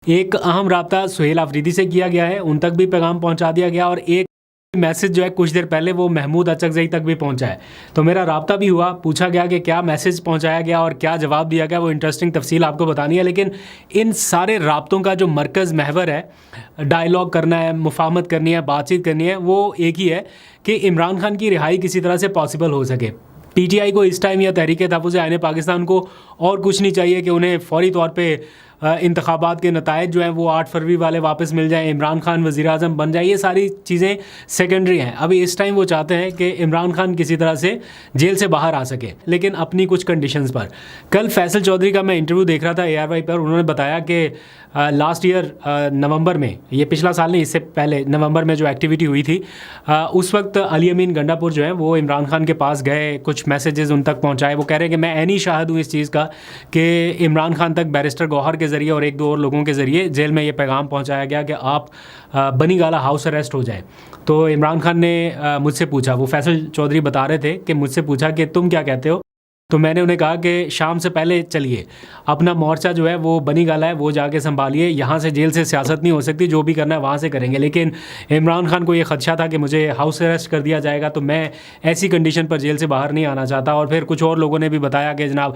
ایک اہم رابطہ سہیل آفریدی سے کیا گیا ہے، ان تک بھی پیغام پہنچا دیا گیا، اور ایک میسج جو ہے کچھ دیر پہلے وہ محمود اچکزئی تک بھی پہنچا ہے. تو میرا رابطہ بھی ہوا، پوچھا گیا کہ کیا میسج پہنچایا گیا اور کیا جواب دیا گیا. وہ انٹرسٹنگ تفصیل آپ کو بتانی ہے، لیکن ان سارے رابطوں کا جو مرکز محور ہے، ڈائیلاگ کرنا ہے، مفاہمت کرنی ہے، بات چیت کرنی ہے، وہ ایک ہی ہے کہ عمران خان کی رہائی کسی طرح سے پاسبل ہو سکے. پی ٹی آئی کو اس ٹائم یا تحریک تحفظ آئین پاکستان کو اور کچھ نہیں چاہیے کہ انہیں فوری طور پہ انتخابات کے نتائج جو ہیں وہ 8 فروری والے واپس مل جائیں، عمران خان وزیر اعظم بن جائے. یہ ساری چیزیں سیکنڈری ہیں. ابھی اس ٹائم وہ چاہتے ہیں کہ عمران خان کسی طرح سے جیل سے باہر آ سکے، لیکن اپنی کچھ کنڈیشنز پر. کل فیصل چودھری کا میں انٹرویو دیکھ رہا تھا ARY پر. انہوں نے بتایا کہ لاسٹ ایئر نومبر میں، یہ پچھلا سال نہیں، اس سے پہلے نومبر میں جو ایکٹیویٹی ہوئی تھی، اس وقت علی امین گنڈا پور جو ہے وہ عمران خان کے پاس گئے، کچھ میسیجز ان تک پہنچائے. وہ کہہ رہے ہیں کہ میں عینی شاہد ہوں اس چیز کا کہ عمران خان تک بیرسٹر گوہر کے ذریعے اور ایک دو اور لوگوں کے ذریعے جیل میں یہ پیغام پہنچایا گیا کہ آپ بنی گالہ ہاؤس اریسٹ ہو جائیں. تو عمران خان نے مجھ سے پوچھا، وہ فیصل چودھری بتا رہے تھے کہ مجھ سے پوچھا کہ تم کیا کہتے ہو. تو میں نے انہیں کہا کہ شام سے پہلے چلیے، اپنا مورچہ جو ہے وہ بنی گالہ ہے وہ جا کے سنبھالیے، یہاں سے جیل سے سیاست نہیں ہو سکتی، جو بھی کرنا ہے وہاں سے کریں گے. لیکن عمران خان کو یہ خدشہ تھا کہ مجھے ہاؤس اریسٹ کر دیا جائے گا، تو میں ایسی کنڈیشن پر جیل سے باہر نہیں آنا چاہتا. اور پھر کچھ اور لوگوں نے بھی بتایا کہ جناب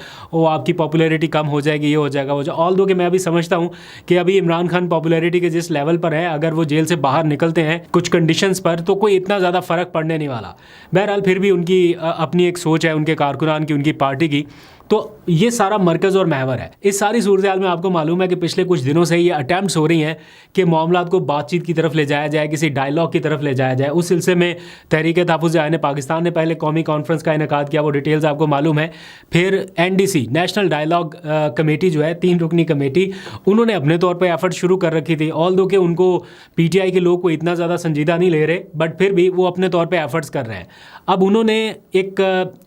آپ کی پاپولیرٹی کم ہو جائے گی، یہ ہو جائے گا، وہ آل دو کہ میں ابھی سمجھتا ہوں کہ ابھی عمران خان پاپولیرٹی کے جس لیول پر ہے، اگر وہ جیل سے باہر نکلتے ہیں کچھ کنڈیشنز پر تو کوئی اتنا زیادہ فرق پڑنے نہیں والا. بہرحال پھر بھی ان کی اپنی ایک سوچ ہے، ان کے کارکنان کی، ان کی پارٹی کی. تو یہ سارا مرکز اور محور ہے. اس ساری صورتحال میں آپ کو معلوم ہے کہ پچھلے کچھ دنوں سے یہ اٹیمپٹس ہو رہی ہیں کہ معاملات کو بات چیت کی طرف لے جایا جائے، کسی ڈائیلاگ کی طرف لے جایا جائے. اس سلسلے میں تحریک تحفظ آئین پاکستان نے پہلے قومی کانفرنس کا انعقاد کیا، وہ ڈیٹیلز آپ کو معلوم ہے. پھر NDC نیشنل ڈائیلاگ کمیٹی جو ہے، 3 رکنی کمیٹی، انہوں نے اپنے طور پہ ایفرٹ شروع کر رکھی تھی. آل دو کہ ان کو PTI کے لوگ کو اتنا زیادہ سنجیدہ نہیں لے رہے، بٹ پھر بھی وہ اپنے طور پہ ایفرٹس کر رہے ہیں. اب انہوں نے ایک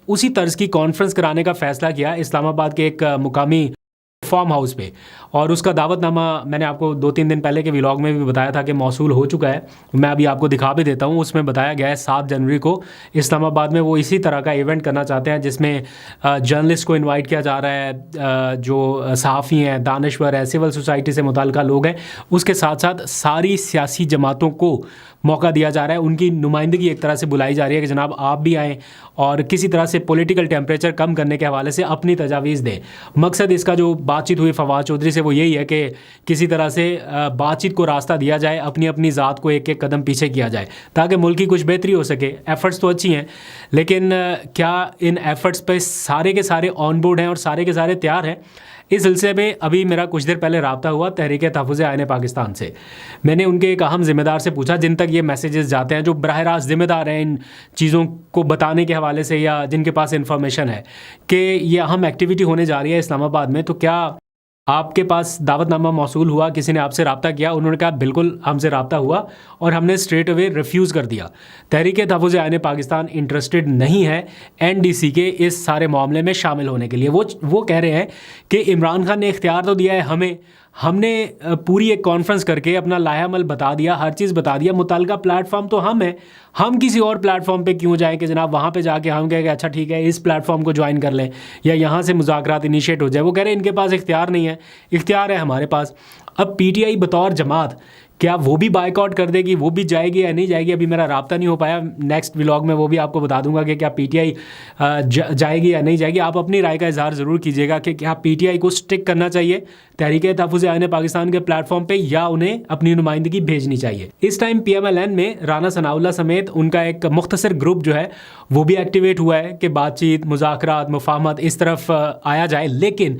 اسی طرز کی کانفرنس کرانے کا فیصلہ کیا اسلام آباد کے ایک مقامی فارم ہاؤس پہ، اور اس کا دعوت نامہ میں نے آپ کو 2-3 دن پہلے کے ولاگ میں بھی بتایا تھا کہ موصول ہو چکا ہے. میں ابھی آپ کو دکھا بھی دیتا ہوں. اس میں بتایا گیا ہے 7 جنوری کو اسلام آباد میں وہ اسی طرح کا ایونٹ کرنا چاہتے ہیں جس میں جرنلسٹ کو انوائٹ کیا جا رہا ہے، جو صحافی ہیں، دانشور ہیں، سول سوسائٹی سے متعلقہ لوگ ہیں. اس کے ساتھ ساتھ ساری سیاسی جماعتوں کو موقع دیا جا رہا ہے، ان کی نمائندگی ایک طرح سے بلائی جا رہی ہے کہ جناب آپ بھی آئیں اور کسی طرح سے پولیٹیکل ٹیمپریچر کم کرنے کے حوالے سے اپنی تجاویز دیں. مقصد اس کا جو بات چیت ہوئی فواد چودھری سے وہ یہی ہے کہ کسی طرح سے بات چیت کو راستہ دیا جائے، اپنی اپنی ذات کو ایک ایک قدم پیچھے کیا جائے تاکہ ملک کی کچھ بہتری ہو سکے. ایفرٹس تو اچھی ہیں، لیکن کیا ان ایفرٹس پہ سارے کے سارے آن بورڈ ہیں اور سارے کے سارے تیار ہیں؟ اس سلسلے میں ابھی میرا کچھ دیر پہلے رابطہ ہوا تحریک تحفظ آئین پاکستان سے. میں نے ان کے ایک اہم ذمہ دار سے پوچھا جن تک یہ میسیجز جاتے ہیں، جو براہ راست ذمہ دار ہیں ان چیزوں کو بتانے کے حوالے سے یا جن کے پاس انفارمیشن ہے کہ یہ اہم ایکٹیویٹی ہونے جا رہی ہے اسلام آباد میں، تو کیا آپ کے پاس دعوت نامہ موصول ہوا، کسی نے آپ سے رابطہ کیا؟ انہوں نے کہا بالکل ہم سے رابطہ ہوا اور ہم نے اسٹریٹ اوے ریفیوز کر دیا. تحریک تحفظ آئین پاکستان انٹرسٹڈ نہیں ہے NDC کے اس سارے معاملے میں شامل ہونے کے لیے. وہ کہہ رہے ہیں کہ عمران خان نے اختیار تو دیا ہے ہمیں، ہم نے پوری ایک کانفرنس کر کے اپنا لائحہ عمل بتا دیا، ہر چیز بتا دیا، متعلقہ پلیٹ فارم تو ہم ہیں، ہم کسی اور پلیٹ فارم پہ کیوں جائیں کہ جناب وہاں پہ جا کے ہم کہیں کہ اچھا ٹھیک ہے اس پلیٹ فارم کو جوائن کر لیں یا یہاں سے مذاکرات انیشیٹ ہو جائے. وہ کہہ رہے ہیں ان کے پاس اختیار نہیں ہے، اختیار ہے ہمارے پاس. اب PTI بطور جماعت کیا وہ بھی بائیک آؤٹ کر دے گی، وہ بھی جائے گی یا نہیں جائے گی؟ ابھی میرا رابطہ نہیں ہو پایا. نیکسٹ ولاگ میں وہ بھی آپ کو بتا دوں گا کہ کیا PTI جائے گی یا نہیں جائے گی. آپ اپنی رائے کا اظہار ضرور کیجیے گا کہ کیا PTI کو سٹک کرنا چاہیے تحریک تحفظ آئین پاکستان کے پلیٹ فارم پہ یا انہیں اپنی نمائندگی بھیجنی چاہیے. اس ٹائم PMLN میں رانا ثناء اللہ سمیت ان کا ایک مختصر گروپ جو ہے وہ بھی ایکٹیویٹ ہوا ہے کہ بات چیت، مذاکرات، مفاہمت اس طرف آیا جائے. لیکن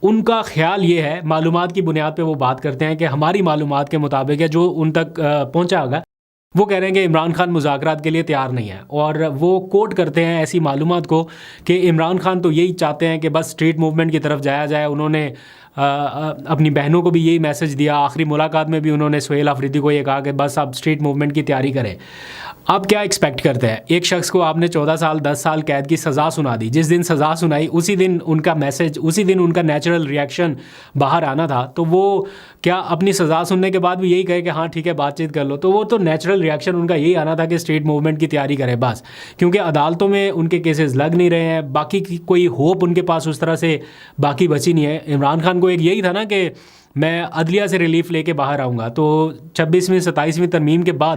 ان کا خیال یہ ہے، معلومات کی بنیاد پہ وہ بات کرتے ہیں کہ ہماری معلومات کے مطابق ہے جو ان تک پہنچا ہوگا، وہ کہہ رہے ہیں کہ عمران خان مذاکرات کے لیے تیار نہیں ہے. اور وہ کوٹ کرتے ہیں ایسی معلومات کو کہ عمران خان تو یہی چاہتے ہیں کہ بس اسٹریٹ موومنٹ کی طرف جایا جائے. انہوں نے اپنی بہنوں کو بھی یہی میسج دیا. آخری ملاقات میں بھی انہوں نے سہیل آفریدی کو یہ کہا کہ بس آپ اسٹریٹ موومنٹ کی تیاری کریں. آپ کیا ایکسپیکٹ کرتے ہیں؟ ایک شخص کو آپ نے 14 سال 10 سال قید کی سزا سنا دی، جس دن سزا سنائی اسی دن ان کا میسج، اسی دن ان کا نیچرل ریئیکشن باہر آنا تھا. تو وہ کیا اپنی سزا سننے کے بعد بھی یہی کہے کہ ہاں ٹھیک ہے بات چیت کر لو؟ تو وہ تو نیچرل ریئیکشن ان کا یہی آنا تھا کہ اسٹریٹ موومنٹ کی تیاری کرے بس، کیونکہ عدالتوں میں ان کے کیسز لگ نہیں رہے ہیں. باقی کی کوئی ہوپ ان کے پاس اس طرح سے باقی بچی نہیں ہے. عمران خان کو ایک یہی تھا نا کہ میں عدلیہ سے ریلیف لے کے باہر آؤں گا. تو 26ویں 27ویں ترمیم کے بعد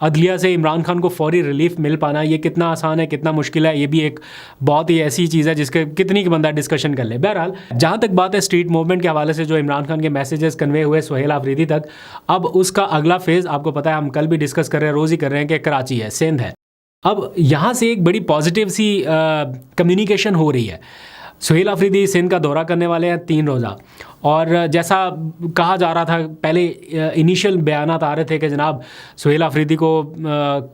عدلیہ سے عمران خان کو فوری ریلیف مل پانا یہ کتنا آسان ہے, کتنا مشکل ہے, یہ بھی ایک بہت ہی ایسی چیز ہے جس کے کتنی بندہ ڈسکشن کر لے. بہرحال جہاں تک بات ہے اسٹریٹ موومنٹ کے حوالے سے جو عمران خان کے میسیجز کنوے ہوئے سہیل آفریدی تک, اب اس کا اگلا فیز آپ کو پتہ ہے, ہم کل بھی ڈسکس کر رہے ہیں, روز ہی کر رہے ہیں کہ کراچی ہے, سندھ ہے. اب یہاں سے ایک بڑی پازیٹیو سی کمیونیکیشن ہو رہی ہے. سہیل آفریدی سندھ کا دورہ کرنے والے ہیں 3 روزہ, اور جیسا کہا جا رہا تھا پہلے انیشیل بیانات آ رہے تھے کہ جناب سہیل آفریدی کو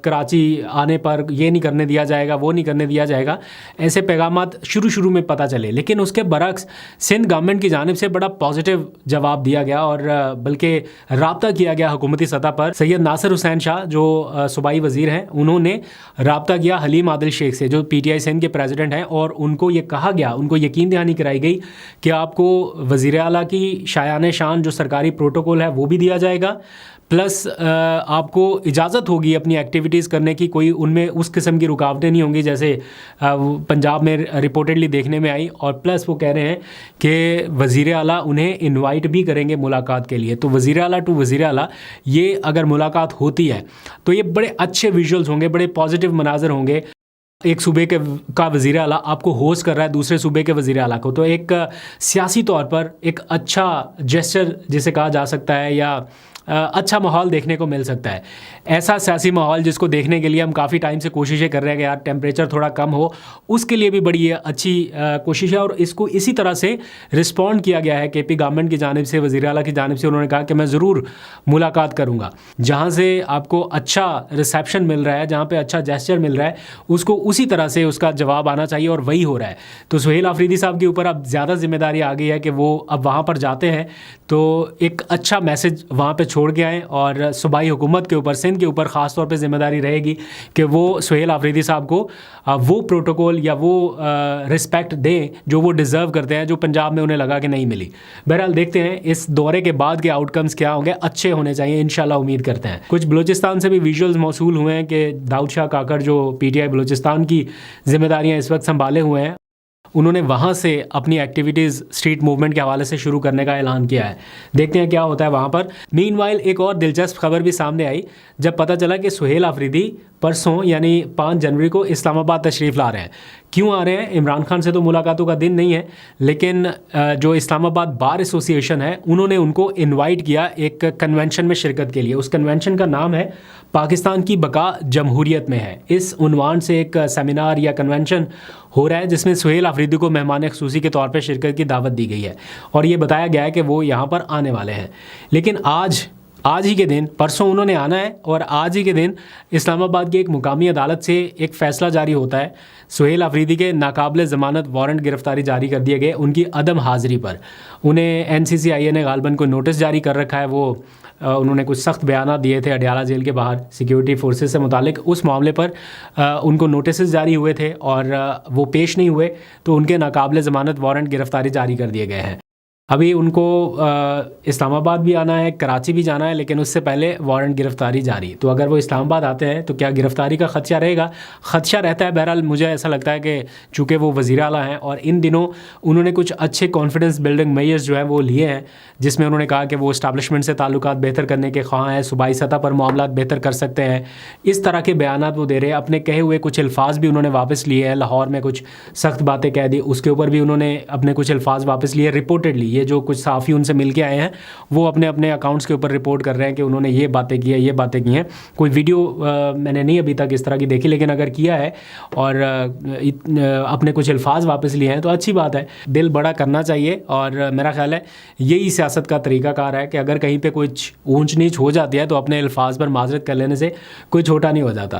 کراچی آنے پر یہ نہیں کرنے دیا جائے گا, وہ نہیں کرنے دیا جائے گا, ایسے پیغامات شروع میں پتہ چلے. لیکن اس کے برعکس سندھ گورنمنٹ کی جانب سے بڑا پازیٹیو جواب دیا گیا, اور بلکہ رابطہ کیا گیا حکومتی سطح پر. سید ناصر حسین شاہ جو صوبائی وزیر ہیں, انہوں نے رابطہ کیا حلیم عادل شیخ سے جو PTI سندھ کے پریزیڈنٹ ہیں, اور ان کو یہ کہا گیا, ان کو یقین دہانی کرائی گئی کہ آپ کو وزیر اعلیٰ کی شایان شان جو سرکاری پروٹوکول ہے وہ بھی دیا جائے گا, پلس آپ کو اجازت ہوگی اپنی ایکٹیویٹیز کرنے کی, کوئی ان میں اس قسم کی رکاوٹیں نہیں ہوں گی جیسے پنجاب میں رپورٹڈلی دیکھنے میں آئی. اور پلس وہ کہہ رہے ہیں کہ وزیر اعلیٰ انہیں انوائٹ بھی کریں گے ملاقات کے لیے. تو وزیر اعلیٰ ٹو وزیر اعلیٰ یہ اگر ملاقات ہوتی ہے تو یہ بڑے اچھے ویژولز ہوں گے, بڑے پازیٹیو مناظر ہوں گے. ایک صوبے کا وزیر اعلیٰ آپ کو ہوسٹ کر رہا ہے دوسرے صوبے کے وزیر اعلیٰ کو, تو ایک سیاسی طور پر ایک اچھا جیسچر جسے کہا جا سکتا ہے, یا اچھا ماحول دیکھنے کو مل سکتا ہے. ایسا سیاسی ماحول جس کو دیکھنے کے لیے ہم کافی ٹائم سے کوششیں کر رہے ہیں کہ یار ٹیمپریچر تھوڑا کم ہو, اس کے لیے بھی بڑی اچھی کوشش ہے. اور اس کو اسی طرح سے رسپونڈ کیا گیا ہے KP گورنمنٹ کی جانب سے, وزیر اعلیٰ کی جانب سے. انہوں نے کہا کہ میں ضرور ملاقات کروں گا. جہاں سے آپ کو اچھا ریسیپشن مل رہا ہے, جہاں پہ اچھا جیسچر مل رہا ہے, اس کو اسی طرح سے اس کا جواب آنا چاہیے, اور وہی ہو رہا ہے. تو سہیل آفریدی صاحب کے اوپر اب زیادہ ذمہ داری آ گئی ہے کہ وہ اب وہاں پر جاتے ہیں تو ایک اچھا میسج وہاں پہ چھوڑ کے آئیں. اور صوبائی حکومت کے اوپر, سندھ کے اوپر خاص طور پہ ذمہ داری رہے گی کہ وہ سہیل آفریدی صاحب کو وہ پروٹوکول یا وہ رسپیکٹ دیں جو وہ ڈیزرو کرتے ہیں, جو پنجاب میں انہیں لگا کہ نہیں ملی. بہرحال دیکھتے ہیں اس دورے کے بعد کے آؤٹ کمز کیا ہوں گے, اچھے ہونے چاہیے انشاءاللہ, امید کرتے ہیں. کچھ بلوچستان سے بھی ویژولز موصول ہوئے ہیں کہ داؤد شاہ کاکڑ جو PTI بلوچستان کی ذمہ داریاں اس وقت سنبھالے ہوئے ہیں, انہوں نے وہاں سے اپنی ایکٹیویٹیز اسٹریٹ موومنٹ کے حوالے سے شروع کرنے کا اعلان کیا ہے. دیکھتے ہیں کیا ہوتا ہے وہاں پر. مین وائل ایک اور دلچسپ خبر بھی سامنے آئی جب پتہ چلا کہ سہیل آفریدی پرسوں یعنی 5 جنوری کو اسلام آباد تشریف لا رہے ہیں. کیوں آ رہے ہیں؟ عمران خان سے تو ملاقاتوں کا دن نہیں ہے, لیکن جو اسلام آباد بار ایسوسی ایشن ہے انہوں نے ان کو انوائٹ کیا ایک کنونشن میں شرکت کے لیے. اس کنونشن کا نام ہے پاکستان کی بقا جمہوریت میں ہے. اس عنوان سے ایک سیمینار یا کنونشن ہو رہا ہے جس میں سہیل آفریدی کو مہمان خصوصی کے طور پہ شرکت کی دعوت دی گئی ہے, اور یہ بتایا گیا ہے کہ وہ یہاں پر آنے والے ہیں. لیکن آج ہی کے دن, پرسوں انہوں نے آنا ہے, اور آج ہی کے دن اسلام آباد کی ایک مقامی عدالت سے ایک فیصلہ جاری ہوتا ہے. سہیل آفریدی کے ناقابل ضمانت وارنٹ گرفتاری جاری کر دیے گئے ان کی عدم حاضری پر. انہیں NCCIA نے غالباً کوئی نوٹس جاری کر رکھا ہے. وہ انہوں نے کچھ سخت بیانات دیے تھے اڈیالہ جیل کے باہر سیکیورٹی فورسز سے متعلق. اس معاملے پر ان کو نوٹسز جاری ہوئے تھے اور وہ پیش نہیں ہوئے, تو ان کے ناقابل ضمانت وارنٹ گرفتاری جاری کر دیے گئے ہیں. ابھی ان کو اسلام آباد بھی آنا ہے, کراچی بھی جانا ہے, لیکن اس سے پہلے وارنٹ گرفتاری جاری. تو اگر وہ اسلام آباد آتے ہیں تو کیا گرفتاری کا خدشہ رہے گا؟ خدشہ رہتا ہے. بہرحال مجھے ایسا لگتا ہے کہ چونکہ وہ وزیر اعلیٰ ہیں اور ان دنوں انہوں نے کچھ اچھے کانفیڈنس بلڈنگ میئرز جو ہیں وہ لیے ہیں, جس میں انہوں نے کہا کہ وہ اسٹیبلشمنٹ سے تعلقات بہتر کرنے کے خواہاں ہیں, صوبائی سطح پر معاملات بہتر کر سکتے ہیں. اس طرح کے بیانات وہ دے رہے ہیں. اپنے کہے ہوئے کچھ الفاظ بھی انہوں نے واپس لیے ہیں. لاہور میں کچھ سخت باتیں کہہ دی, اس کے اوپر بھی انہوں نے اپنے کچھ الفاظ واپس لیے. رپورٹڈلی یہ جو کچھ صحافی ان سے مل کے آئے ہیں وہ اپنے اپنے اکاؤنٹس کے اوپر رپورٹ کر رہے ہیں کہ انہوں نے یہ باتیں کی ہیں, یہ باتیں کی ہیں. کوئی ویڈیو میں نے نہیں ابھی تک اس طرح کی دیکھی, لیکن اگر کیا ہے اور اپنے کچھ الفاظ واپس لیے ہیں تو اچھی بات ہے. دل بڑا کرنا چاہیے, اور میرا خیال ہے یہی سیاست کا طریقہ کار ہے کہ اگر کہیں پہ کچھ اونچ نیچ ہو جاتی ہے تو اپنے الفاظ پر معذرت کر لینے سے کوئی چھوٹا نہیں ہو جاتا.